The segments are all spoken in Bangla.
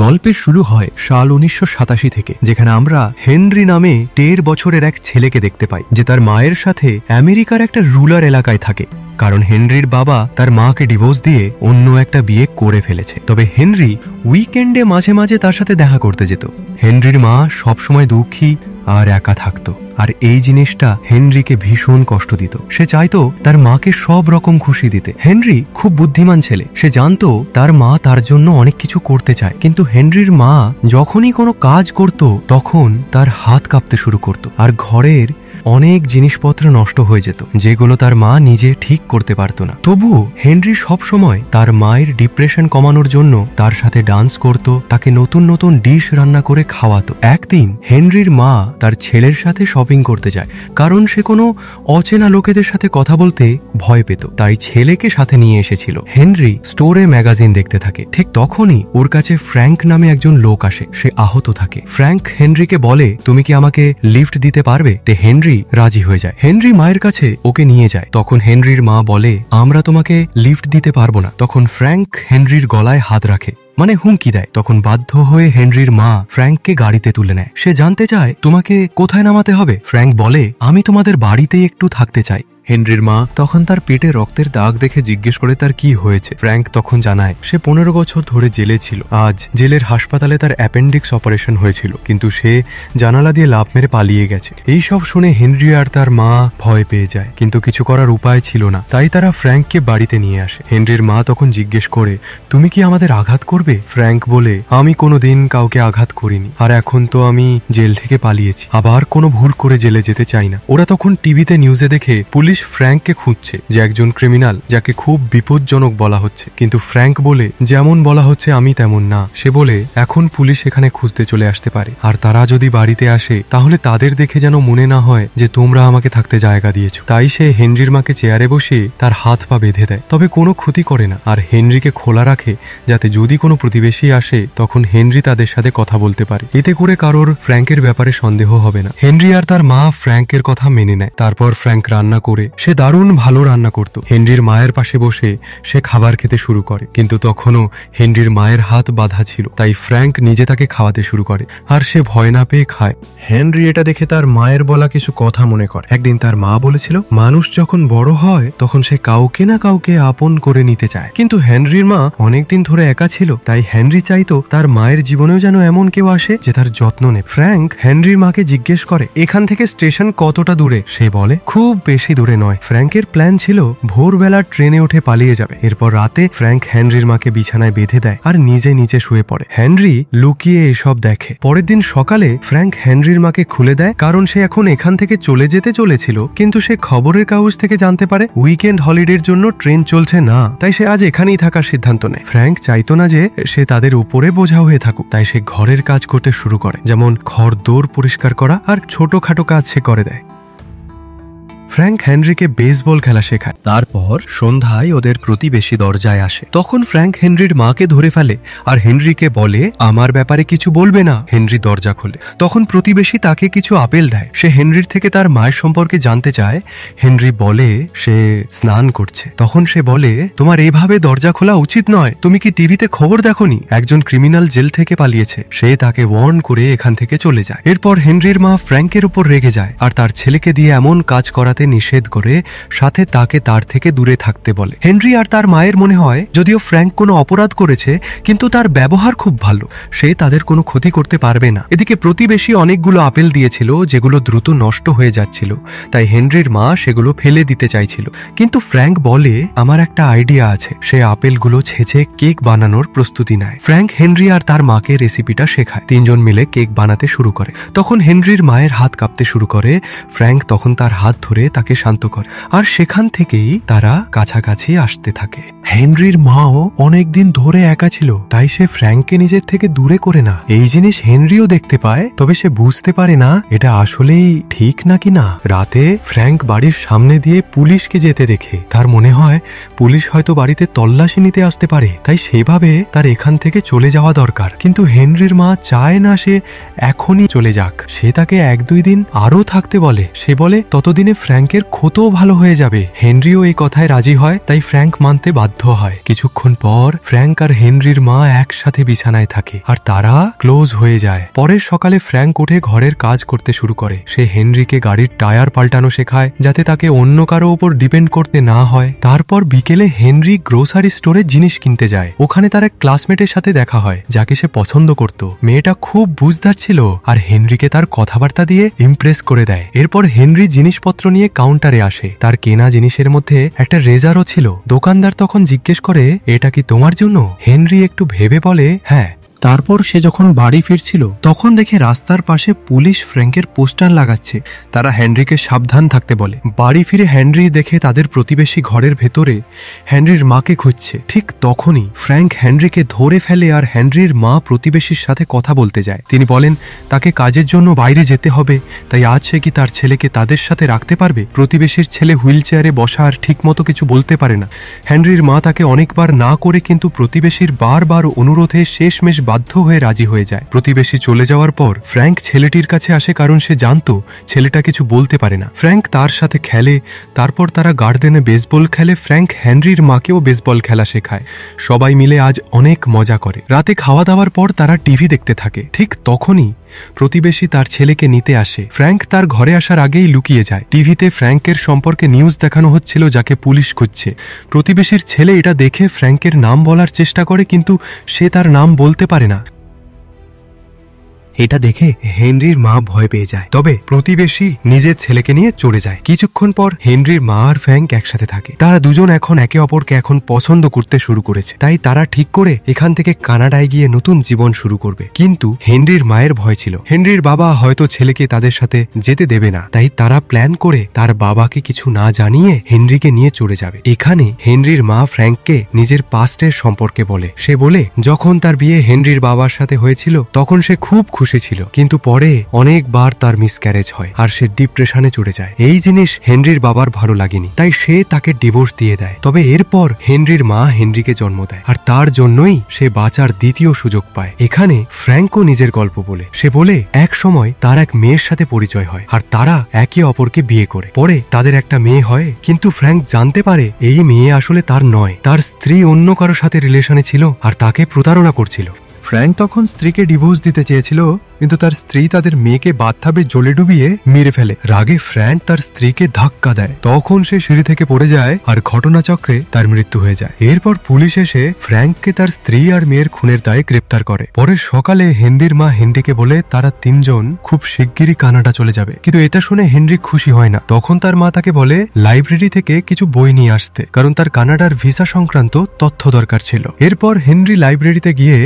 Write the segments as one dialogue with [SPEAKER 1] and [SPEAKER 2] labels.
[SPEAKER 1] গল্পের শুরু হয় সাল 1987 থেকে, যেখানে আমরা হেনরি নামে 13 বছরের এক ছেলেকে দেখতে পাই, যে তার মায়ের সাথে আমেরিকার একটা রুরাল এলাকায় থাকে। কারণ হেনরির বাবা তার মাকে ডিভোর্স দিয়ে অন্য একটা বিয়ে করে ফেলেছে। তবে হেনরি উইকেন্ডে মাঝে মাঝে তার সাথে দেখা করতে যেত। হেনরির মা সবসময় দুঃখী আর একা থাকতো, আর এই জিনিসটা হেনরিকে ভীষণ কষ্ট দিত। সে চাইতো তার মাকে সব রকম খুশি দিতে। হেনরি খুব বুদ্ধিমান ছেলে, সে জানতো তার মা তার জন্য অনেক কিছু করতে চায়, কিন্তু হেনরির মা যখনই কোনো কাজ করত তখন তার হাত কাঁপতে শুরু করত, আর ঘরের অনেক জিনিসপত্র নষ্ট হয়ে যেত, যেগুলো তার মা নিজে ঠিক করতে পারত না। তবুও হেনরি সবসময় তার মায়ের ডিপ্রেশন কমানোর জন্য তার সাথে ডান্স করত, তাকে নতুন নতুন ডিশ রান্না করে খাওয়াতো। একদিন হেনরির মা তার ছেলের সাথে শপিং করতে যায়, কারণ সে কোনো অচেনা লোকেদের সাথে কথা বলতে ভয় পেত, তাই ছেলেকে সাথে নিয়ে এসেছিল। হেনরি স্টোরে ম্যাগাজিন দেখতে থাকে। ঠিক তখনই ওর কাছে ফ্র্যাঙ্ক নামে একজন লোক আসে। সে আহত থাকে। ফ্র্যাঙ্ক হেনরিকে বলে, তুমি কি আমাকে লিফট দিতে পারবে? তে হেনরি রাজি হয়ে যায়। হেনরি মায়ের কাছে ওকে নিয়ে যায়। তখন হেনরির মা বলে, আমরা তোমাকে লিফট দিতে পারবো না। তখন ফ্র্যাঙ্ক হেনরির গলায় হাত রাখে, মানে হুমকি দেয়। তখন বাধ্য হয়ে হেনরির মা ফ্র্যাঙ্ককে গাড়িতে তুলে নেয়। সে জানতে চায়, তোমাকে কোথায় নামাতে হবে? ফ্র্যাঙ্ক বলে, আমি তোমাদের বাড়িতেই একটু থাকতে চাই। হেনরির মা তখন তার পেটে রক্তের দাগ দেখে জিজ্ঞেস করে তার কি হয়েছে। ফ্র্যাঙ্ক তখন জানায় সে 15 বছর ধরে জেলে ছিল। আজ জেলের হাসপাতালে তার অ্যাপেন্ডিক্স অপারেশন হয়েছিল, কিন্তু সে জানালা দিয়ে লাফ মেরে পালিয়ে গেছে। এই সব শুনে হেনরি আর তার মা ভয় পেয়ে যায়, কিন্তু কিছু করার উপায় ছিল না, তাই তারা ফ্র্যাঙ্ককে বাড়িতে নিয়ে আসে। হেনরির মা তখন জিজ্ঞেস করে, তুমি কি আমাদের আঘাত করবে? ফ্র্যাঙ্ক বলে, আমি কোনোদিন কাউকে আঘাত করিনি, আর এখন তো আমি জেল থেকে পালিয়েছি, আবার কোনো ভুল করে জেলে যেতে চাই না। ওরা তখন টিভিতে নিউজে দেখে পুলিশ ফ্র্যাঙ্ককে খুঁজছে, যে একজন ক্রিমিনাল যাকে খুব বিপজ্জনক বলা হচ্ছে। কিন্তু ফ্র্যাঙ্ক বলে, যেমন বলা হচ্ছে আমি তেমন না। সে বলে, এখন পুলিশ এখানে খুঁজতে চলে আসতে পারে, আর তারা যদি বাড়িতে আসে তাহলে তাদের দেখে যেন মনে না হয় যে তোমরা আমাকে থাকতে জায়গা দিয়েছো। তাই সে হেনরির মাকে চেয়ারে বসিয়ে তার হাত পা বেঁধে দেয়, তবে কোনো ক্ষতি করে না, আর হেনরিকে খোলা রাখে, যাতে যদি কোনো প্রতিবেশী আসে তখন হেনরি তাদের সাথে কথা বলতে পারে। এতে করে কারোর ফ্র্যাঙ্কের ব্যাপারে সন্দেহ হবে না। হেনরি আর তার মা ফ্র্যাঙ্কের কথা মেনে নেয়। তারপর ফ্র্যাঙ্ক রান্না করে, সে দারুণ ভালো রান্না করত। হেনরির মায়ের পাশে বসে সে খাবার খেতে শুরু করে, কিন্তু তখনও হেনরির মায়ের হাত বাঁধা ছিল, তাই ফ্র্যাঙ্ক নিজে তাকে খাওয়াতে শুরু করে, আর সে ভয় না পেয়ে খায়। হেনরি এটা দেখে তার মায়ের বলা কিছু কথা মনে করে। একদিন তার মা বলেছিল, মানুষ যখন বড় হয় তখন সে কাউকে না কাউকে আপন করে নিতে চায়, কিন্তু হেনরির মা অনেকদিন ধরে একা ছিল, তাই হেনরি চাইতো তার মায়ের জীবনেও যেন এমন কেউ আসে যে তার যত্ন নেয়। ফ্র্যাঙ্ক হেনরির মাকে জিজ্ঞেস করে, এখান থেকে স্টেশন কতটা দূরে? সে বলে, খুব বেশি দূরে নয়। ফ্র্যাঙ্কের প্ল্যান ছিল ভোরবেলা ট্রেনে উঠে পালিয়ে যাবে। এরপর রাতে ফ্র্যাঙ্ক হেনরির মাকে বিছানায় বেঁধে দেয় আর নিজে নিচে শুয়ে পড়ে। হেনরি লুকিয়ে এসব দেখে। পরের দিন সকালে ফ্র্যাঙ্ক হেনরির মাকে খুলে দেয়, কারণ সে এখন এখান থেকে চলে যেতে চলেছিল, কিন্তু সে খবরের কাগজ থেকে জানতে পারে উইকেন্ড হলিডের জন্য ট্রেন চলছে না, তাই সে আজ এখানেই থাকার সিদ্ধান্ত নেয়। ফ্র্যাঙ্ক চাইতো না যে সে তাদের উপরে বোঝা হয়ে থাকুক, তাই সে ঘরের কাজ করতে শুরু করে, যেমন ঘর দোর পরিষ্কার করা আর ছোটখাটো কাজ সে করে দেয়। ফ্র্যাঙ্ক হেনরিকে বেসবল খেলা শেখায়। তারপর সন্ধ্যায় ওদের প্রতিবেশী দরজায় আসে। তখন ফ্র্যাঙ্ক হেনরির মাকে ধরে ফেলে আর হেনরিকে বলে, আমার ব্যাপারে কিছু বলবে না। হেনরি দরজা খোলে। তখন প্রতিবেশী তাকে কিছু আপেল দেয়। সে হেনরির থেকে তার মায়ের সম্পর্কে জানতে চায়। হেনরি বলে সে স্নান করছে। তখন সে বলে, তোমার এভাবে দরজা খোলা উচিত নয়। তুমি কি টিভিতে খবর দেখোনি? একজন ক্রিমিনাল জেল থেকে পালিয়েছে। সে তাকে ওয়ার্ন করে এখান থেকে চলে যায়। এরপর হেনরির মা ফ্র্যাঙ্কের উপর রেগে যায় আর তার ছেলেকে দিয়ে এমন কাজ করাতে নিষেধ করে, সাথে তাকে তার থেকে দূরে থাকতে বলে। হেনরি আর তার মায়ের মনে হয় যদিও ফ্র্যাঙ্ক কোনো অপরাধ করেছে, কিন্তু তার ব্যবহার খুব ভালো, সে তাদের কোনো ক্ষতি করতে পারবে না। এদিকে প্রতিবেশী অনেকগুলো আপেল দিয়েছিল যেগুলো দ্রুত নষ্ট হয়ে যাচ্ছিল, তাই হেনরির মা সেগুলো ফেলে দিতে চাইছিল, কিন্তু ফ্র্যাঙ্ক বলে, আমার একটা আইডিয়া আছে। সে আপেলগুলো ছেঁচে কেক বানানোর প্রস্তুতি নেয়। ফ্র্যাঙ্ক হেনরি আর তার মাকে রেসিপিটা শেখায়। তিনজন মিলে কেক বানাতে শুরু করে। তখন হেনরির মায়ের হাত কাঁপতে শুরু করে। ফ্র্যাঙ্ক তখন তার হাত ধরে তাকে শান্ত করে, আর সেখান থেকেই তারা কাছাকাছি আসতে থাকে। হেনরির মাও অনেকদিন ধরে একা ছিল, তাই সে ফ্র্যাঙ্ককে নিজের থেকে দূরে করে না। এই জিনিস হেনরিও দেখতে পায়, তবে সে বুঝতে পারে না এটা আসলেই ঠিক নাকি না। রাতে ফ্র্যাঙ্ক বাড়ির সামনে দিয়ে পুলিশকে যেতে দেখে তার মনে হয় পুলিশ হয়তো বাড়িতে তল্লাশি নিতে আসতে পারে, তাই সেভাবে তার এখান থেকে চলে যাওয়া দরকার। কিন্তু হেনরির মা চায় না সে এখনই চলে যাক। সে তাকে 1-2 দিন আরো থাকতে বলে। সে বলে, ততদিনে ফ্র্যাঙ্ক ফ্র্যাঙ্কের ক্ষতও ভালো হয়ে যাবে। হেনরিও এই কথায় রাজি হয়, তাই ফ্র্যাঙ্ক মানতে বাধ্য হয়। কিছুক্ষণ পর ফ্র্যাঙ্ক আর হেনরির মা একসাথে বিছানায় থাকে আর তারা ক্লোজ হয়ে যায়। পরের সকালে ফ্র্যাঙ্ক উঠে ঘরের কাজ করতে শুরু করে। সে হেনরিকে গাড়ির টায়ার পাল্টানো শেখায় যাতে তাকে অন্য কারো উপর ডিপেন্ড করতে না হয়। তারপর বিকেলে হেনরি গ্রোসারি স্টোরে জিনিস কিনতে যায়। ওখানে তার এক ক্লাসমেটের সাথে দেখা হয় যাকে সে পছন্দ করত। মেয়েটা খুব বুঝদার ছিল আর হেনরিকে তার কথাবার্তা দিয়ে ইমপ্রেস করে দেয়। এরপর হেনরি জিনিসপত্র নিয়ে কাউন্টারে আসে। তার কেনা জিনিসের মধ্যে একটা রেজারও ছিল। দোকানদার তখন জিজ্ঞেস করে, এটা কি তোমার জন্য? হেনরি একটু ভেবে বলে, হ্যাঁ। তারপর সে যখন বাড়ি ফিরছিল তখন দেখে রাস্তার পাশে পুলিশ ফ্র্যাঙ্কের পোস্টার লাগাচ্ছে। তারা হেনরিকে সাবধান থাকতে বলে। বাড়ি ফিরে হেনরি দেখে তাদের প্রতিবেশী ঘরের ভেতরে হেনরির মাকে খুঁজছে। ঠিক তখনই ফ্র্যাঙ্ক হেনরিকে ধরে ফেলে আর হেনরির মা প্রতিবেশীর সাথে কথা বলতে যায়। তিনি বলেন তাকে কাজের জন্য বাইরে যেতে হবে, তাই আজ সে কি তার ছেলেকে তাদের সাথে রাখতে পারবে? প্রতিবেশীর ছেলে হুইল চেয়ারে বসা আর ঠিক মতো কিছু বলতে পারে না। হেনরির মা তাকে অনেকবার না করে কিন্তু প্রতিবেশীর বারবার অনুরোধে শেষমেশ বাধ্য হয়ে রাজি হয়ে যায়। প্রতিবেশী চলে যাওয়ার পর ফ্র্যাঙ্ক ছেলেটির কাছে আসে, কারণ সে জানতো ছেলেটা কিছু বলতে পারে না। ফ্র্যাঙ্ক তার সাথে খেলে, তারপর তারা গার্ডেনে বেসবল খেলে। ফ্র্যাঙ্ক হেনরির মাকেও বেসবল খেলা শেখায়। সবাই মিলে আজ অনেক মজা করে। রাতে খাওয়া দাওয়ার পর তারা টিভি দেখতে থাকে। ঠিক তখনই প্রতিবেশী তার ছেলেকে নিতে আসে। ফ্র্যাঙ্ক তার ঘরে আসার আগেই লুকিয়ে যায়। টিভিতে ফ্র্যাঙ্কের সম্পর্কে নিউজ দেখানো হচ্ছিল যাকে পুলিশ খুঁজছে। প্রতিবেশীর ছেলে এটা দেখে ফ্র্যাঙ্কের নাম বলার চেষ্টা করে, কিন্তু সে তার নাম বলতে পারে না। এটা দেখে হেনরির মা ভয় পেয়ে যায়। তবে প্রতিবেশী নিজের ছেলেকে নিয়ে চলে যায়। কিছুক্ষণ পর হেনরির মা আর ফ্র্যাঙ্ক একসাথে থাকে। তারা দুজন এখন একে অপরকে এখন পছন্দ করতে শুরু করেছে। তাই তারা ঠিক করে এখান থেকে কানাডায় গিয়ে নতুন জীবন শুরু করবে। কিন্তু হেনরির মায়ের ভয় ছিল, হেনরির বাবা হয়তো ছেলেকে তাদের সাথে যেতে দেবে না। তাই তারা প্ল্যান করে তার বাবাকে কিছু না জানিয়ে হেনরিকে নিয়ে চলে যাবে। এখানে হেনরির মা ফ্র্যাঙ্ককে নিজের পাস্টের সম্পর্কে বলে। সে বলে যখন তার বিয়ে হেনরির বাবার সাথে হয়েছিল তখন সে খুব খুশি ছিল, কিন্তু পরে অনেকবার তার মিসক্যারেজ হয় আর সে ডিপ্রেশনে চলে যায়। এই জিনিস হেনরির বাবার ভালো লাগেনি, তাই সে তাকে ডিভোর্স দিয়ে দেয়। তবে এরপর হেনরির মা হেনরিকে জন্ম দেয় আর তার জন্যই সে বাঁচার দ্বিতীয় সুযোগ পায়। এখানে ফ্র্যাঙ্কও নিজের গল্প বলে। সে বলে এক সময় তার এক মেয়ের সাথে পরিচয় হয় আর তারা একে অপরকে বিয়ে করে। পরে তাদের একটা মেয়ে হয়, কিন্তু ফ্র্যাঙ্ক জানতে পারে এই মেয়ে আসলে তার নয়। তার স্ত্রী অন্য কারো সাথে রিলেশনে ছিল আর তাকে প্রতারণা করছিল। ফ্র্যাঙ্ক তখন স্ত্রীকে ডিভোর্স দিতে চেয়েছিল, কিন্তু তার স্ত্রী তাদের মেয়েকে বাথটাবে জলে ডুবিয়ে মেরে ফেলে। রাগে ফ্র্যাঙ্ক তার স্ত্রীকে ধাক্কা দেয়। তখন সে সিঁড়ি থেকে পড়ে যায় আর ঘটনাচক্রে তার মৃত্যু হয়ে যায়। এরপর পুলিশ এসে ফ্র্যাঙ্ককে তার স্ত্রী আর মেয়ের খুনের দায়ে গ্রেপ্তার করে। পরের সকালে হেনরির মা হেনরিকে বলে তারা তিনজন খুব শিগগিরই কানাডা চলে যাবে। কিন্তু এটা শুনে হেনরি খুশি হয় না। তখন তার মা তাকে বলে লাইব্রেরি থেকে কিছু বই নিয়ে আসতে, কারণ তার কানাডার ভিসা সংক্রান্ত তথ্য দরকার ছিল। এরপর হেনরি লাইব্রেরিতে গিয়ে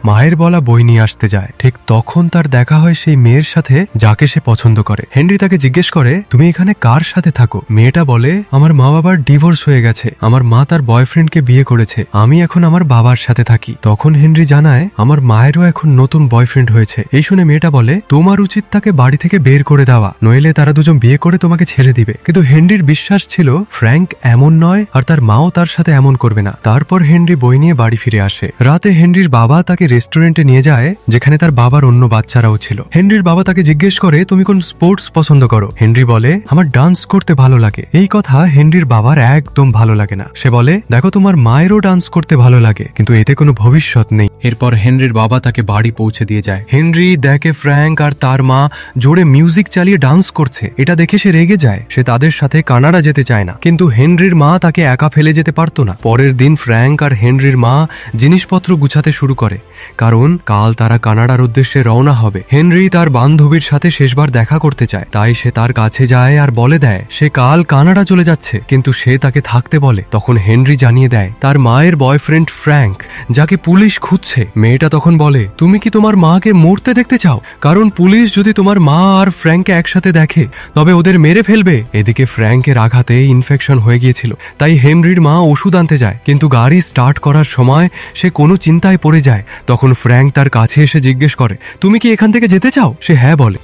[SPEAKER 1] মায়ের বলা বই নিয়ে আসতে যায়। ঠিক তখন তার দেখা হয় সেই মেয়ের সাথে যাকে সে পছন্দ করে। হেনরি তাকে জিজ্ঞেস করে, তুমি এখানে কার সাথে থাকো? মেয়েটা বলে, আমার মা বাবার ডিভোর্স হয়ে গেছে, আমার মা তার বয়ফ্রেন্ডকে বিয়ে করেছে, আমি এখন আমার বাবার সাথে থাকি। তখন হেনরি জানায়, আমার মায়েরও এখন নতুন বয়ফ্রেন্ড হয়েছে। এই শুনে মেয়েটা বলে, তোমার উচিত তাকে বাড়ি থেকে বের করে দেওয়া, নইলে তারা দুজন বিয়ে করে তোমাকে ছেড়ে দিবে। কিন্তু হেনরির বিশ্বাস ছিল ফ্র্যাঙ্ক এমন নয় আর তার মাও তার সাথে এমন করবে না। তারপর হেনরি বই নিয়ে বাড়ি ফিরে আসে। রাতে হেনরির বাবা তাকে রেস্টুরেন্টে নিয়ে যায় যেখানে তার বাবার অন্য বাচ্চারাও ছিল। হেনরির বাবা তাকে জিজ্ঞেস করে, তুমি কোন স্পোর্টস পছন্দ করো? হেনরি বলে, আমার ডান্স করতে ভালো লাগে। এই কথা হেনরির বাবার একদম ভালো লাগে না। সে বলে, দেখো তোমার মায়েরও ডান্স করতে ভালো লাগে, কিন্তু এতে কোনো ভবিষ্যৎ নেই। এরপর হেনরির বাবা তাকে বাড়ি পৌঁছে দিয়ে যায়। হেনরি দেখে ফ্র্যাঙ্ক আর তার মা জোরে মিউজিক চালিয়ে ডান্স করছে। এটা দেখে সে রেগে যায়। সে তাদের সাথে কানাডা যেতে চায় না, কিন্তু হেনরির মা তাকে একা ফেলে যেতে পারতো না। পরের দিন ফ্র্যাঙ্ক আর হেনরির মা জিনিসপত্র গুছাতে শুরু করে, কারণ কাল তারা কানাডার উদ্দেশ্যে রওনা হবে। হেনরি তার বান্ধবীর সাথে শেষবার দেখা করতে চায়, তাই সে তার কাছে যায় আর বলে দেয় সে কাল কানাডা চলে যাচ্ছে, কিন্তু সে তাকে থাকতে বলে। তখন হেনরি জানিয়ে দেয় তার মায়ের বয়ফ্রেন্ড ফ্র্যাঙ্ক, যাকে পুলিশ খুঁজছে। মেয়েটা তখন বলে, তুমি কি তোমার মাকে মরতে দেখতে চাও? কারণ পুলিশ যদি তোমার মা আর ফ্র্যাঙ্ককে একসাথে দেখে তবে ওদের মেরে ফেলবে। এদিকে ফ্র্যাঙ্কের আঘাতে ইনফেকশন হয়ে গিয়েছিল, তাই হেনরির মা ওষুধ আনতে যায়, কিন্তু গাড়ি স্টার্ট করার সময় সে কোনো চিন্তায় পড়ে যায়। তখন ফ্র্যাঙ্ক তার কাছে এসে জিজ্ঞেস করে, তুমি কি এখান থেকে যেতে চাও? সে হ্যাঁ বলে।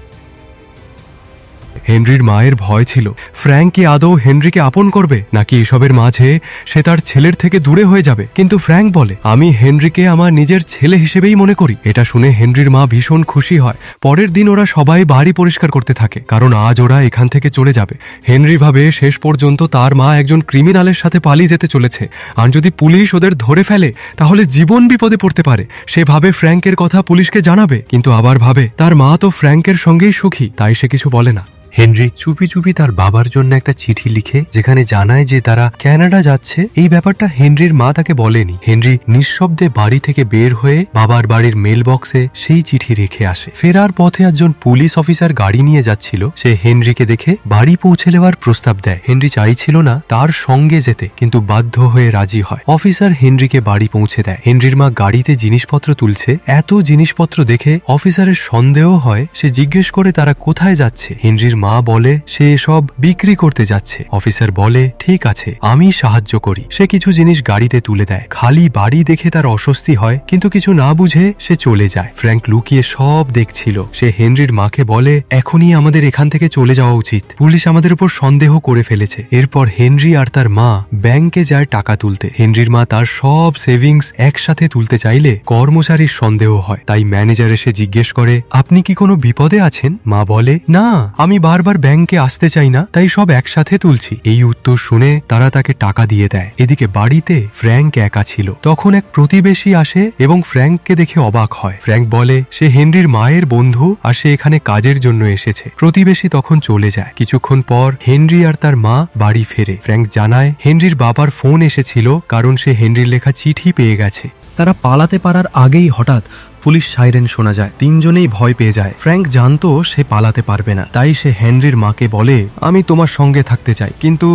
[SPEAKER 1] হেনরির মায়ের ভয় ছিল ফ্র্যাঙ্ক কি আদৌ হেনরিকে আপন করবে, নাকি এসবের মাঝে সে তার ছেলের থেকে দূরে হয়ে যাবে। কিন্তু ফ্র্যাঙ্ক বলে, আমি হেনরিকে আমার নিজের ছেলে হিসেবেই মনে করি। এটা শুনে হেনরির মা ভীষণ খুশি হয়। পরের দিন ওরা সবাই বাড়ি পরিষ্কার করতে থাকে, কারণ আজ ওরা এখান থেকে চলে যাবে। হেনরি ভাবে শেষ পর্যন্ত তার মা একজন ক্রিমিনালের সাথে পালিয়ে যেতে চলেছে, আর যদি পুলিশ ওদের ধরে ফেলে তাহলে জীবন বিপদে পড়তে পারে। সে ভাবে ফ্র্যাঙ্কের কথা পুলিশকে জানাবে, কিন্তু আবার ভাবে তার মা তো ফ্র্যাঙ্কের সঙ্গেই সুখী, তাই সে কিছু বলে না। হেনরি চুপি চুপি তার বাবার জন্য একটা চিঠি লিখে যেখানে জানায় যে তারা কানাডা যাচ্ছে। এই ব্যাপারটা হেনরির মা তাকে বলেনি। হেনরি নিঃশব্দে বাড়ি থেকে বের হয়ে বাবার বাড়ির মেল বক্সে সেই চিঠি রেখে আসে। ফেরার পথে একজন পুলিশ অফিসার গাড়ি নিয়ে যাচ্ছিল। সে হেনরিকে দেখে বাড়ি পৌঁছে দেওয়ার প্রস্তাব দেয়। হেনরি চাইছিল না তার সঙ্গে যেতে, কিন্তু বাধ্য হয়ে রাজি হয়। অফিসার হেনরিকে বাড়ি পৌঁছে দেয়। হেনরির মা গাড়িতে জিনিসপত্র তুলছে। এত জিনিসপত্র দেখে অফিসারের সন্দেহ হয়। সে জিজ্ঞেস করে তারা কোথায় যাচ্ছে। হেনরির মা বলে সে এসব বিক্রি করতে যাচ্ছে। অফিসার বলে ঠিক আছে, আমি সাহায্য করি। সে কিছু জিনিস গাড়িতে তুলে দেয়। খালি বাড়ি দেখে তার অস্বস্তি হয়, কিন্তু কিছু না বুঝে সে চলে যায়। ফ্র্যাঙ্ক লুকিয়ে সব দেখছিল। সে হেনরির মাকে বলে, এখনই আমাদের এখান থেকে চলে যাওয়া উচিত, পুলিশ আমাদের উপর সন্দেহ করে ফেলেছে। এরপর হেনরি আর তার মা ব্যাংকে যায় টাকা তুলতে। হেনরির মা তার সব সেভিংস একসাথে তুলতে চাইলে কর্মচারীর সন্দেহ হয়, তাই ম্যানেজার এসে জিজ্ঞেস করে, আপনি কি কোনো বিপদে আছেন? মা বলে, না, আমি বারবার ব্যাংকে আসতে চাই না, তাই সব একসাথে তুলছি। এই উত্তর শুনে তারা তাকে টাকা দিয়ে দেয়। এদিকে বাড়িতে ফ্র্যাঙ্ক একা ছিল। তখন এক প্রতিবেশী আসে এবং ফ্র্যাঙ্ককে দেখে অবাক হয়। ফ্র্যাঙ্ক বলে সে হেনরির মায়ের বন্ধু আর সে এখানে কাজের জন্য এসেছে। প্রতিবেশী তখন চলে যায়। কিছুক্ষণ পর হেনরি আর তার মা বাড়ি ফেরে। ফ্র্যাঙ্ক জানায় হেনরির বাবার ফোন এসেছিল, কারণ সে হেনরির লেখা চিঠি পেয়ে গেছে। তারা পালাতে পারার আগেই হঠাৎ পুলিশ সাইরেন শোনা যায়। তিনজনেই ভয় পেয়ে যায়। ফ্র্যাঙ্ক জানতো সে পালাতে পারবে না, তাই সে হেনরির মাকে বলে, আমি তোমার সঙ্গে থাকতে চাই, কিন্তু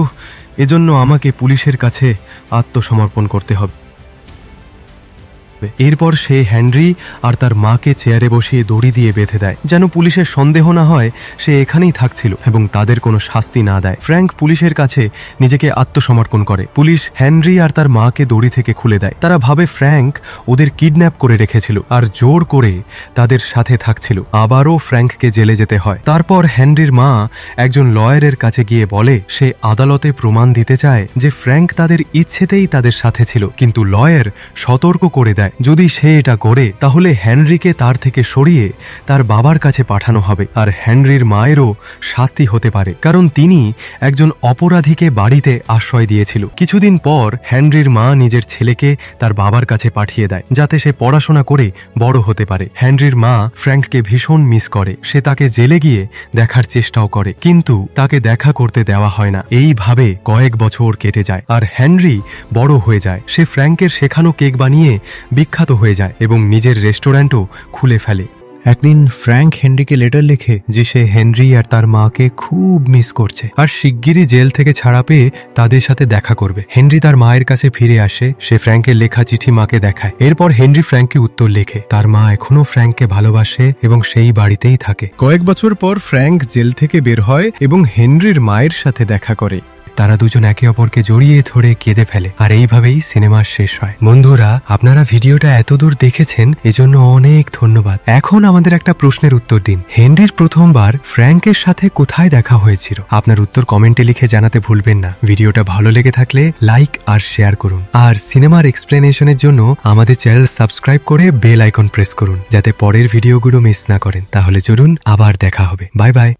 [SPEAKER 1] এজন্য আমাকে পুলিশের কাছে আত্মসমর্পণ করতে হবে। এরপর সে হেনরি আর তার মাকে চেয়ারে বসিয়ে দড়ি দিয়ে বেঁধে দেয়, যেন পুলিশের সন্দেহ না হয় সে এখানেই থাকছিল এবং তাদের কোনো শাস্তি না দেয়। ফ্র্যাঙ্ক পুলিশের কাছে নিজেকে আত্মসমর্পণ করে। পুলিশ হেনরি আর তার মাকে দড়ি থেকে খুলে দেয়। তারা ভাবে ফ্র্যাঙ্ক ওদের কিডন্যাপ করে রেখেছিল আর জোর করে তাদের সাথে থাকছিল। আবারও ফ্র্যাঙ্ককে জেলে যেতে হয়। তারপর হেনরির মা একজন লয়ারের কাছে গিয়ে বলে সে আদালতে প্রমাণ দিতে চায় যে ফ্র্যাঙ্ক তাদের ইচ্ছেতেই তাদের সাথে ছিল, কিন্তু লয়ার সতর্ক করে দেয় যদি সে এটা করে তাহলে হেনরিকে তার থেকে সরিয়ে তার বাবার কাছে পাঠানো হবে, আর হেনরির মায়েরও শাস্তি হতে পারে, কারণ তিনি একজন অপরাধীকে বাড়িতে আশ্রয় দিয়েছিল। কিছুদিন পর হেনরির মা নিজের ছেলেকে তার বাবার কাছে পাঠিয়ে দেয়, যাতে সে পড়াশোনা করে বড় হতে পারে। হেনরির মা ফ্র্যাঙ্ককে ভীষণ মিস করে। সে তাকে জেলে গিয়ে দেখার চেষ্টাও করে, কিন্তু তাকে দেখা করতে দেওয়া হয় না। এইভাবে কয়েক বছর কেটে যায় আর হেনরি বড় হয়ে যায়। সে ফ্র্যাঙ্কের শেখানো কেক বানিয়ে বিখ্যাত হয়ে যায় এবং নিজের রেস্টুরেন্টও খুলে ফেলে। একদিন ফ্র্যাঙ্ক হেনরিকে লেটার লেখে যে সে হেনরি আর তার মাকে খুব মিস করছে আর শিগগিরই জেল থেকে ছাড়া পেয়ে তাদের সাথে দেখা করবে। হেনরি তার মায়ের কাছে ফিরে আসে। সে ফ্র্যাঙ্কের লেখা চিঠি মাকে দেখায়। এরপর হেনরি ফ্র্যাঙ্ককে উত্তর লেখে। তার মা এখনো ফ্র্যাঙ্ককে ভালোবাসে এবং সেই বাড়িতেই থাকে। কয়েক বছর পর ফ্র্যাঙ্ক জেল থেকে বের হয় এবং হেনরির মায়ের সাথে দেখা করে। তারা দুজন একে অপরকে জড়িয়ে ধরে কেঁদে ফেলে, আর এইভাবেই সিনেমা শেষ হয়। বন্ধুরা, আপনারা ভিডিওটা এতদূর দেখেছেন এজন্য অনেক ধন্যবাদ। এখন আমাদের একটা প্রশ্নের উত্তর দিন। হেনরির প্রথমবার ফ্র্যাঙ্কের সাথে কোথায় দেখা হয়েছিল? আপনার উত্তর কমেন্টে লিখে জানাতে ভুলবেন না। ভিডিওটা ভালো লেগে থাকলে লাইক আর শেয়ার করুন, আর সিনেমার এক্সপ্লেনেশনের জন্য আমাদের চ্যানেল সাবস্ক্রাইব করে বেল আইকন প্রেস করুন, যাতে পরের ভিডিওগুলো মিস না করেন। তাহলে চলুন আবার দেখা হবে। Bye bye.